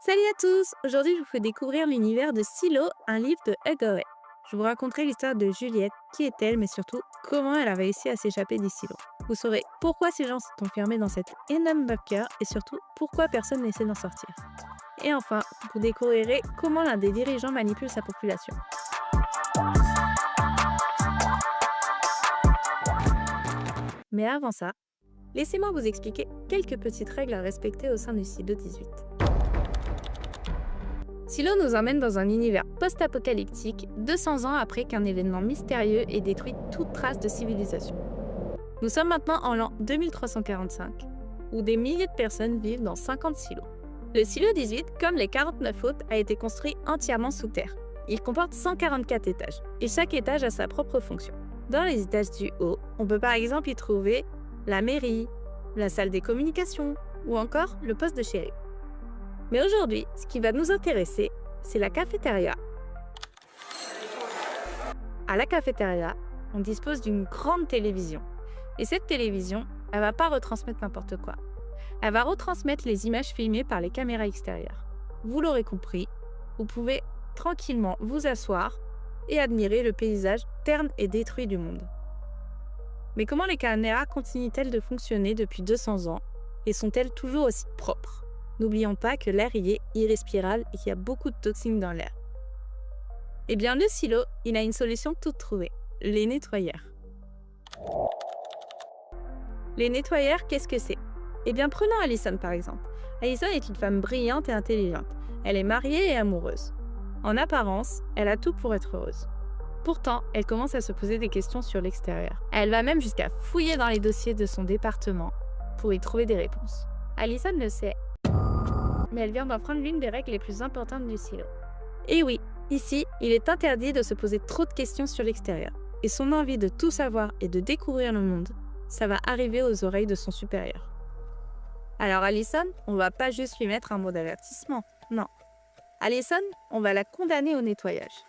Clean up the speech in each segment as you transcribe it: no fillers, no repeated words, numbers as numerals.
Salut à tous! Aujourd'hui, je vous fais découvrir l'univers de Silo, un livre de Hathaway. Je vous raconterai l'histoire de Juliette, qui est-elle, mais surtout comment elle a réussi à s'échapper des silos. Vous saurez pourquoi ces gens sont enfermés dans cet énorme bunker et surtout pourquoi personne n'essaie d'en sortir. Et enfin, vous découvrirez comment l'un des dirigeants manipule sa population. Mais avant ça, laissez-moi vous expliquer quelques petites règles à respecter au sein du Silo 18. Silo nous emmène dans un univers post-apocalyptique 200 ans après qu'un événement mystérieux ait détruit toute trace de civilisation. Nous sommes maintenant en l'an 2345, où des milliers de personnes vivent dans 50 silos. Le Silo 18, comme les 49 autres, a été construit entièrement sous terre. Il comporte 144 étages, et chaque étage a sa propre fonction. Dans les étages du haut, on peut par exemple y trouver la mairie, la salle des communications, ou encore le poste de shérif. Mais aujourd'hui, ce qui va nous intéresser, c'est la cafétéria. À la cafétéria, on dispose d'une grande télévision. Et cette télévision, elle ne va pas retransmettre n'importe quoi. Elle va retransmettre les images filmées par les caméras extérieures. Vous l'aurez compris, vous pouvez tranquillement vous asseoir et admirer le paysage terne et détruit du monde. Mais comment les caméras continuent-elles de fonctionner depuis 200 ans et sont-elles toujours aussi propres ? N'oublions pas que l'air y est irrespirable et qu'il y a beaucoup de toxines dans l'air. Eh bien, le silo, il a une solution toute trouvée, les nettoyeurs. Les nettoyeurs, qu'est-ce que c'est ? Eh bien, prenons Alison par exemple. Alison est une femme brillante et intelligente. Elle est mariée et amoureuse. En apparence, elle a tout pour être heureuse. Pourtant, elle commence à se poser des questions sur l'extérieur. Elle va même jusqu'à fouiller dans les dossiers de son département pour y trouver des réponses. Alison le sait, mais elle vient d'enfreindre l'une des règles les plus importantes du silo. Et oui, ici, il est interdit de se poser trop de questions sur l'extérieur. Et son envie de tout savoir et de découvrir le monde, ça va arriver aux oreilles de son supérieur. Alors Alison, on va pas juste lui mettre un mot d'avertissement, non. Alison, on va la condamner au nettoyage.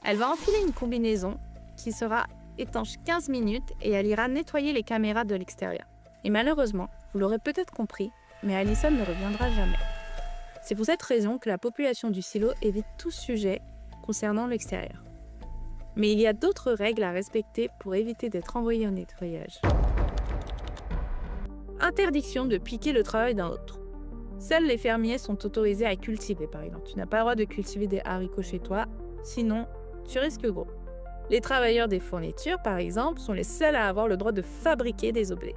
Elle va enfiler une combinaison qui sera étanche 15 minutes et elle ira nettoyer les caméras de l'extérieur. Et malheureusement, vous l'aurez peut-être compris, mais Alison ne reviendra jamais. C'est pour cette raison que la population du silo évite tout sujet concernant l'extérieur. Mais il y a d'autres règles à respecter pour éviter d'être envoyé au nettoyage. Interdiction de piquer le travail d'un autre. Seuls les fermiers sont autorisés à cultiver, par exemple. Tu n'as pas le droit de cultiver des haricots chez toi, sinon tu risques gros. Les travailleurs des fournitures, par exemple, sont les seuls à avoir le droit de fabriquer des objets.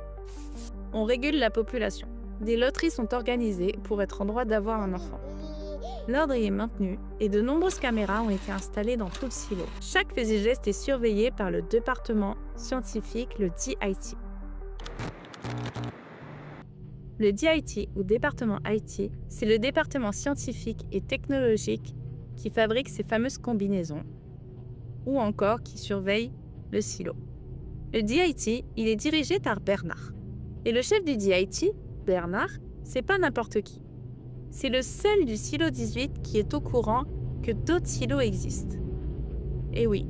On régule la population. Des loteries sont organisées pour être en droit d'avoir un enfant. L'ordre y est maintenu et de nombreuses caméras ont été installées dans tout le silo. Chaque fait et geste est surveillé par le département scientifique, le DIT. Le DIT, ou département IT, c'est le département scientifique et technologique qui fabrique ces fameuses combinaisons, ou encore qui surveille le silo. Le DIT, il est dirigé par Bernard. Et le chef du DIT, Bernard, c'est pas n'importe qui. C'est le seul du silo 18 qui est au courant que d'autres silos existent. Et oui,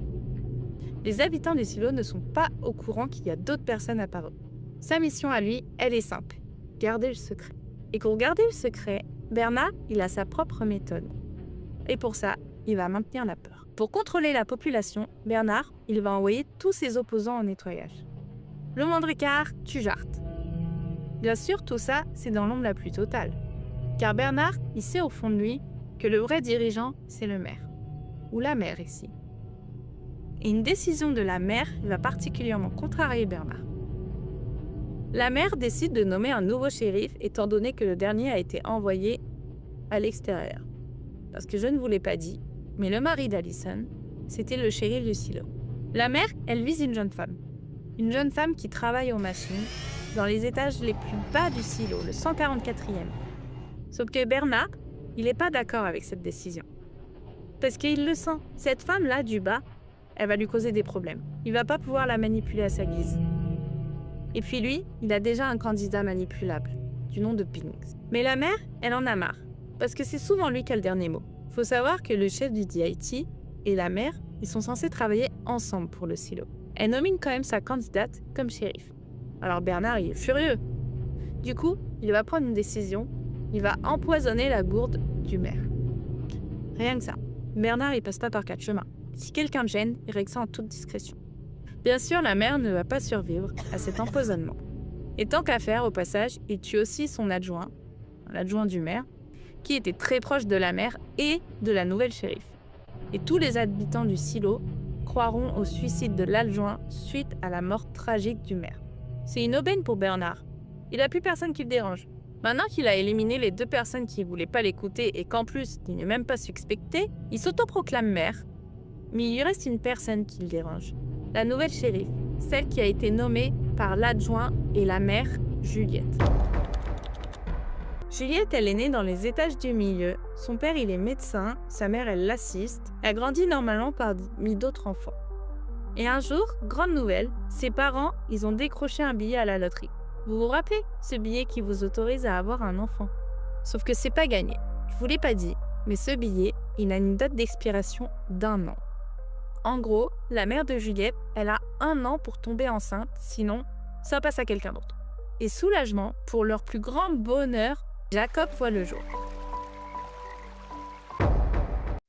les habitants du silo ne sont pas au courant qu'il y a d'autres personnes à part eux. Sa mission à lui, elle est simple, garder le secret. Et pour garder le secret, Bernard, il a sa propre méthode. Et pour ça, il va maintenir la peur. Pour contrôler la population, Bernard, il va envoyer tous ses opposants au nettoyage. Le moindre écart, tu jartes. Bien sûr, tout ça, c'est dans l'ombre la plus totale. Car Bernard, il sait au fond de lui que le vrai dirigeant, c'est le maire. Ou la mère ici. Et une décision de la mère va particulièrement contrarier Bernard. La mère décide de nommer un nouveau shérif étant donné que le dernier a été envoyé à l'extérieur. Parce que je ne vous l'ai pas dit, mais le mari d'Alison, c'était le shérif du silo. La mère, elle vise une jeune femme. Une jeune femme qui travaille aux machines dans les étages les plus bas du silo, le 144e. Sauf que Bernard, il n'est pas d'accord avec cette décision. Parce qu'il le sent, cette femme-là du bas, elle va lui causer des problèmes. Il va pas pouvoir la manipuler à sa guise. Et puis lui, il a déjà un candidat manipulable, du nom de Binks. Mais la mère, elle en a marre, parce que c'est souvent lui qui a le dernier mot. Faut savoir que le chef du DIT et la mère, ils sont censés travailler ensemble pour le silo. Elle nomine quand même sa candidate comme shérif. Alors Bernard, il est furieux. Du coup, il va prendre une décision Il va empoisonner la gourde du maire. Rien que ça. Bernard, il passe pas par 4 chemins. Si quelqu'un le gêne, il règle ça en toute discrétion. Bien sûr, la mère ne va pas survivre à cet empoisonnement. Et tant qu'à faire, au passage, il tue aussi son adjoint, l'adjoint du maire, qui était très proche de la mère et de la nouvelle shérif. Et tous les habitants du silo croiront au suicide de l'adjoint suite à la mort tragique du maire. C'est une aubaine pour Bernard. Il n'a plus personne qui le dérange. Maintenant qu'il a éliminé les 2 personnes qui ne voulaient pas l'écouter et qu'en plus, il n'est même pas suspecté, il s'autoproclame maire. Mais il lui reste une personne qui le dérange. La nouvelle shérif, celle qui a été nommée par l'adjoint et la mère, Juliette. Juliette, elle est née dans les étages du milieu. Son père, il est médecin, sa mère, elle l'assiste. Elle grandit normalement parmi d'autres enfants. Et un jour, grande nouvelle, ses parents, ils ont décroché un billet à la loterie. Vous vous rappelez, ce billet qui vous autorise à avoir un enfant. Sauf que c'est pas gagné. Je vous l'ai pas dit, mais ce billet, il a une date d'expiration d'1 an. En gros, la mère de Juliette, elle a 1 an pour tomber enceinte, sinon, ça passe à quelqu'un d'autre. Et soulagement, pour leur plus grand bonheur, Jacob voit le jour.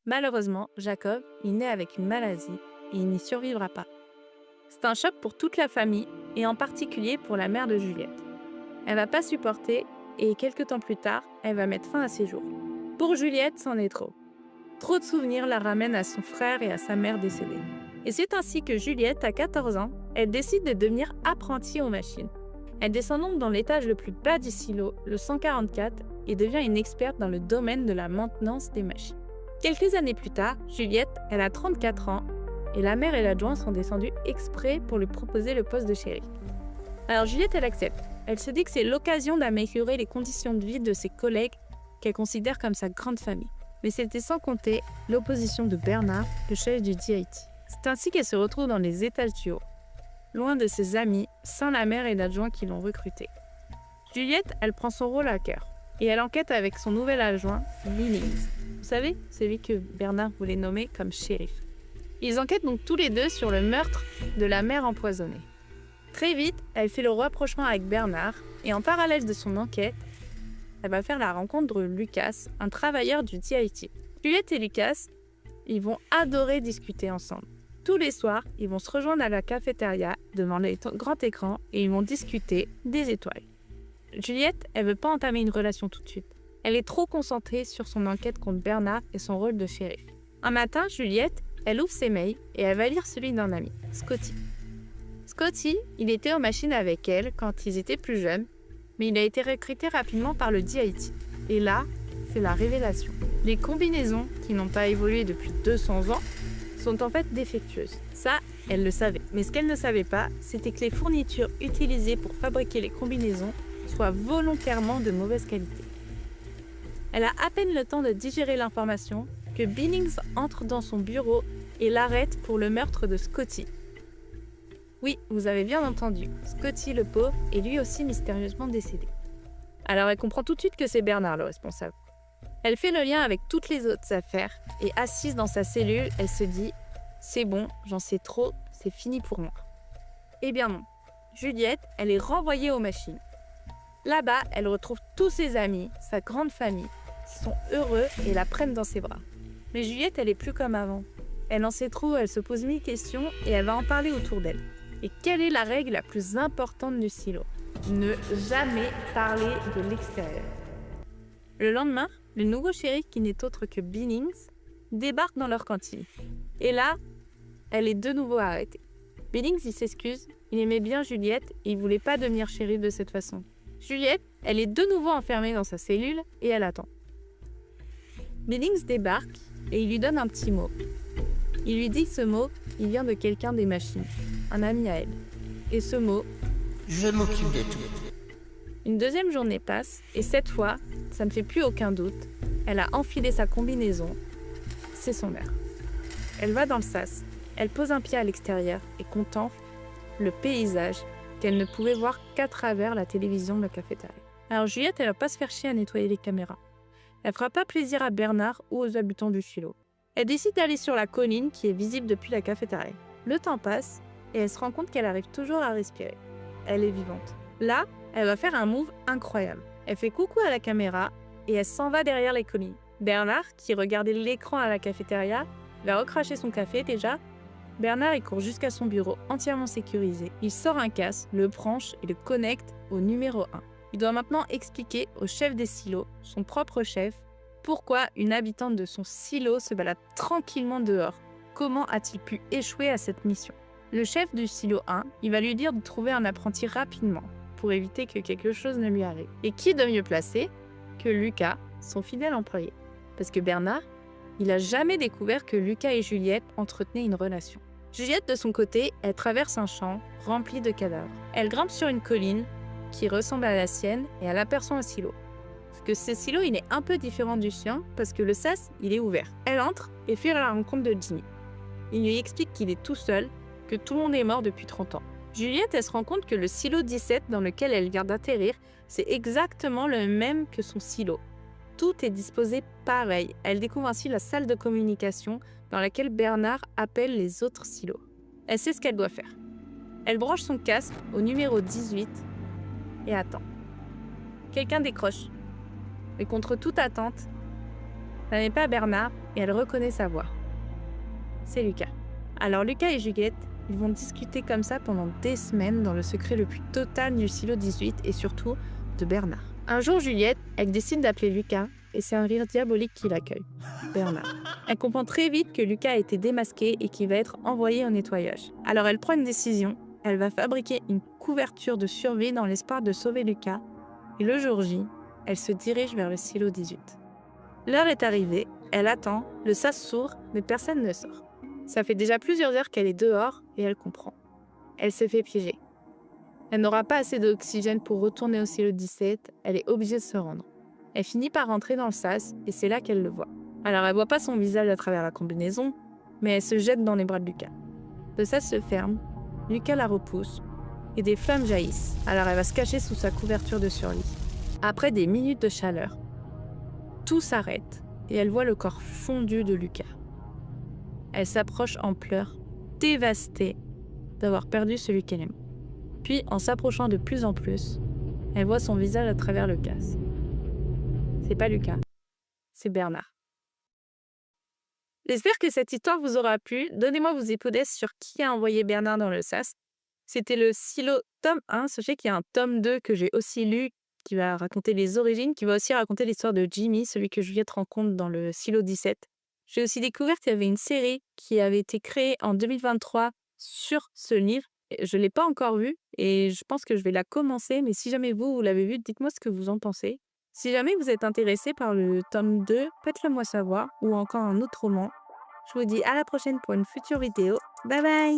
Malheureusement, Jacob, il naît avec une maladie et il n'y survivra pas. C'est un choc pour toute la famille et en particulier pour la mère de Juliette. Elle va pas supporter et quelques temps plus tard, elle va mettre fin à ses jours. Pour Juliette, c'en est trop. Trop de souvenirs la ramènent à son frère et à sa mère décédée. Et c'est ainsi que Juliette, à 14 ans, elle décide de devenir apprentie aux machines. Elle descend donc dans l'étage le plus bas du silo, le 144, et devient une experte dans le domaine de la maintenance des machines. Quelques années plus tard, Juliette, elle a 34 ans, et la mère et l'adjoint sont descendus exprès pour lui proposer le poste de shérif. Alors Juliette, elle accepte. Elle se dit que c'est l'occasion d'améliorer les conditions de vie de ses collègues qu'elle considère comme sa grande famille. Mais c'était sans compter l'opposition de Bernard, le chef du DIT. C'est ainsi qu'elle se retrouve dans les étages du haut, loin de ses amis, sans la mère et l'adjoint qui l'ont recrutée. Juliette, elle prend son rôle à cœur, et elle enquête avec son nouvel adjoint, Billings. Vous savez, celui que Bernard voulait nommer comme shérif. Ils enquêtent donc tous les deux sur le meurtre de la mère empoisonnée. Très vite, elle fait le rapprochement avec Bernard, et en parallèle de son enquête, elle va faire la rencontre de Lucas, un travailleur du DIT. Juliette et Lucas, ils vont adorer discuter ensemble. Tous les soirs, ils vont se rejoindre à la cafétéria devant le grand écran et ils vont discuter des étoiles. Juliette, elle veut pas entamer une relation tout de suite. Elle est trop concentrée sur son enquête contre Bernard et son rôle de shérif. Un matin, Juliette, elle ouvre ses mails et elle va lire celui d'un ami, Scotty. Scotty, il était aux machines avec elle quand ils étaient plus jeunes, mais il a été recruté rapidement par le DIT. Et là, c'est la révélation. Les combinaisons, qui n'ont pas évolué depuis 200 ans, sont en fait défectueuses. Ça, elle le savait. Mais ce qu'elle ne savait pas, c'était que les fournitures utilisées pour fabriquer les combinaisons soient volontairement de mauvaise qualité. Elle a à peine le temps de digérer l'information que Billings entre dans son bureau et l'arrête pour le meurtre de Scotty. Oui, vous avez bien entendu, Scotty le pauvre est lui aussi mystérieusement décédé. Alors elle comprend tout de suite que c'est Bernard le responsable. Elle fait le lien avec toutes les autres affaires et assise dans sa cellule, elle se dit « C'est bon, j'en sais trop, c'est fini pour moi ». Eh bien non, Juliette, elle est renvoyée aux machines. Là-bas, elle retrouve tous ses amis, sa grande famille, qui sont heureux et la prennent dans ses bras. Mais Juliette, elle est plus comme avant. Elle en sait trop, elle se pose 1000 questions et elle va en parler autour d'elle. Et quelle est la règle la plus importante du silo ? Ne jamais parler de l'extérieur. Le lendemain, le nouveau shérif, qui n'est autre que Billings, débarque dans leur cantine. Et là, elle est de nouveau arrêtée. Billings, il s'excuse, il aimait bien Juliette et il voulait pas devenir shérif de cette façon. Juliette, elle est de nouveau enfermée dans sa cellule et elle attend. Billings débarque et il lui donne un petit mot. Il lui dit que ce mot, il vient de quelqu'un des machines, un ami à elle. Et ce mot, je m'occupe de tout. Une deuxième journée passe et cette fois, ça ne fait plus aucun doute, elle a enfilé sa combinaison. C'est son heure. Elle va dans le sas, elle pose un pied à l'extérieur et contemple le paysage qu'elle ne pouvait voir qu'à travers la télévision de la cafétéria. Alors Juliette, elle va pas se faire chier à nettoyer les caméras. Elle fera pas plaisir à Bernard ou aux habitants du silo. Elle décide d'aller sur la colline qui est visible depuis la cafétéria. Le temps passe et elle se rend compte qu'elle arrive toujours à respirer. Elle est vivante. Là, elle va faire un move incroyable. Elle fait coucou à la caméra et elle s'en va derrière les collines. Bernard, qui regardait l'écran à la cafétéria, va recracher son café déjà. Bernard, il court jusqu'à son bureau entièrement sécurisé. Il sort un casque, le branche et le connecte au numéro 1. Il doit maintenant expliquer au chef des silos, son propre chef, pourquoi une habitante de son silo se balade tranquillement dehors. Comment a-t-il pu échouer à cette mission? Le chef du silo 1, il va lui dire de trouver un apprenti rapidement pour éviter que quelque chose ne lui arrive. Et qui de mieux placé que Lucas, son fidèle employé? Parce que Bernard, il n'a jamais découvert que Lucas et Juliette entretenaient une relation. Juliette, de son côté, elle traverse un champ rempli de cadavres. Elle grimpe sur une colline qui ressemble à la sienne et elle aperçoit un silo. Parce que ce silo, il est un peu différent du sien parce que le sas, il est ouvert. Elle entre et fait la rencontre de Jimmy. Il lui explique qu'il est tout seul, que tout le monde est mort depuis 30 ans. Juliette, elle se rend compte que le silo 17 dans lequel elle vient d'atterrir, c'est exactement le même que son silo. Tout est disposé pareil. Elle découvre ainsi la salle de communication dans laquelle Bernard appelle les autres silos. Elle sait ce qu'elle doit faire. Elle branche son casque au numéro 18 et attend. Quelqu'un décroche. Mais contre toute attente, ça n'est pas Bernard et elle reconnaît sa voix. C'est Lucas. Alors Lucas et Juliette, ils vont discuter comme ça pendant des semaines dans le secret le plus total du silo 18 et surtout de Bernard. Un jour, Juliette, elle décide d'appeler Lucas et c'est un rire diabolique qui l'accueille. Bernard. Elle comprend très vite que Lucas a été démasqué et qu'il va être envoyé au nettoyage. Alors elle prend une décision, elle va fabriquer une couverture de survie dans l'espoir de sauver Lucas et le jour J, elle se dirige vers le silo 18. L'heure est arrivée, elle attend, le sas s'ouvre, mais personne ne sort. Ça fait déjà plusieurs heures qu'elle est dehors et elle comprend. Elle se fait piéger. Elle n'aura pas assez d'oxygène pour retourner au silo 17, elle est obligée de se rendre. Elle finit par rentrer dans le sas et c'est là qu'elle le voit. Alors elle voit pas son visage à travers la combinaison, mais elle se jette dans les bras de Lucas. Le sas se ferme, Lucas la repousse et des flammes jaillissent. Alors elle va se cacher sous sa couverture de survie. Après des minutes de chaleur, tout s'arrête et elle voit le corps fondu de Lucas. Elle s'approche en pleurs, dévastée d'avoir perdu celui qu'elle aime. Puis, en s'approchant de plus en plus, elle voit son visage à travers le casque. C'est pas Lucas, c'est Bernard. J'espère que cette histoire vous aura plu. Donnez-moi vos hypothèses sur qui a envoyé Bernard dans le sas. C'était le silo tome 1. Sachez qu'il y a un tome 2 que j'ai aussi lu, qui va raconter les origines, qui va aussi raconter l'histoire de Jimmy, celui que Juliette rencontre dans le silo 17. J'ai aussi découvert qu'il y avait une série qui avait été créée en 2023 sur ce livre. Je ne l'ai pas encore vue et je pense que je vais la commencer, mais si jamais vous l'avez vue, dites-moi ce que vous en pensez. Si jamais vous êtes intéressé par le tome 2, faites-le moi savoir, ou encore un autre roman. Je vous dis à la prochaine pour une future vidéo. Bye bye!